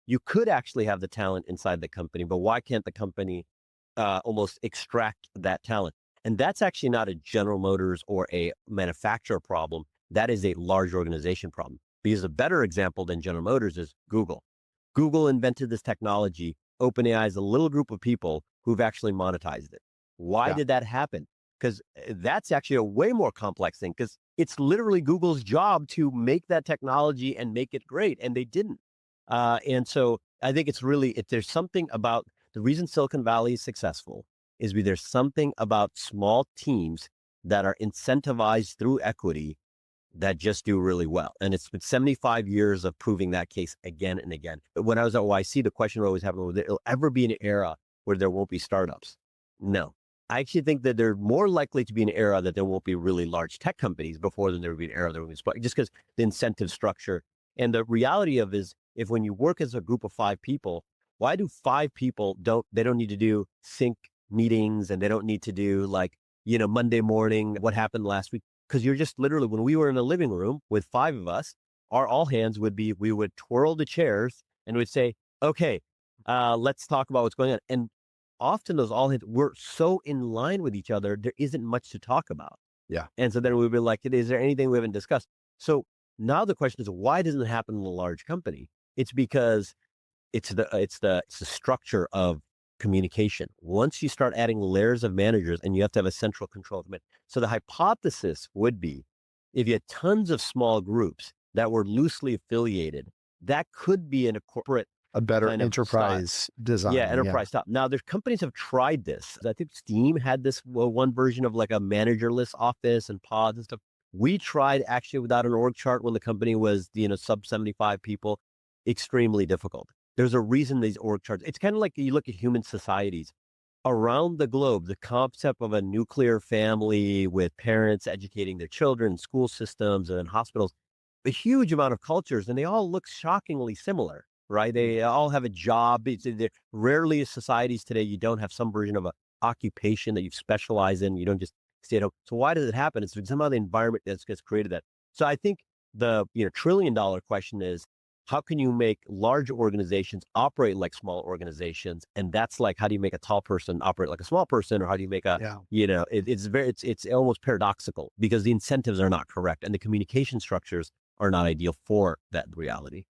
you could actually have the talent inside the company, but why can't the company almost extract that talent? And that's actually not a General Motors or a manufacturer problem. That is a large organization problem. Because a better example than General Motors is Google. Google invented this technology. OpenAI is a little group of people who've actually monetized it. Why Yeah. did that happen? Because that's actually a way more complex thing, because it's literally Google's job to make that technology and make it great, and they didn't. And so I think it's really, if there's something about the reason Silicon Valley is successful is because there's something about small teams that are incentivized through equity that just do really well. And it's been 75 years of proving that case again and again. When I was at OIC, the question always happened, will there ever be an era where there won't be startups? No. I actually think that there's more likely to be an era that there won't be really large tech companies before than there will be an era there will be, just because the incentive structure. And the reality of is, if when you work as a group of 5 people, why do 5 people they don't need to do sync meetings, and they don't need to do like, Monday morning, what happened last week? Because you're just literally, when we were in the living room with 5 of us, our all hands would be, we would twirl the chairs and would say, okay, let's talk about what's going on. And often those all hands were so in line with each other, there isn't much to talk about. Yeah. And so then we'd be like, is there anything we haven't discussed? So now the question is, why doesn't it happen in a large company? It's because it's the structure of communication. Once you start adding layers of managers, and you have to have a central control of it. So the hypothesis would be, if you had tons of small groups that were loosely affiliated, that could be in a corporate A better kind of enterprise design. yeah, enterprise style. Now, there's companies have tried this. I think Steam had this one version of like a managerless office and pods and stuff. We tried actually without an org chart when the company was, sub 75 people. Extremely difficult. There's a reason these org charts. It's kind of like you look at human societies around the globe. The concept of a nuclear family with parents educating their children, school systems, and hospitals, a huge amount of cultures, and they all look shockingly similar, right? They all have a job. Rarely societies today, you don't have some version of a occupation that you specialize in. You don't just stay at home. So why does it happen? It's somehow the environment that's gets created that. So I think the $1 trillion question is, how can you make large organizations operate like small organizations? And that's like, how do you make a tall person operate like a small person? Or how do you make Yeah. it's almost paradoxical, because the incentives are not correct and the communication structures are not ideal for that reality.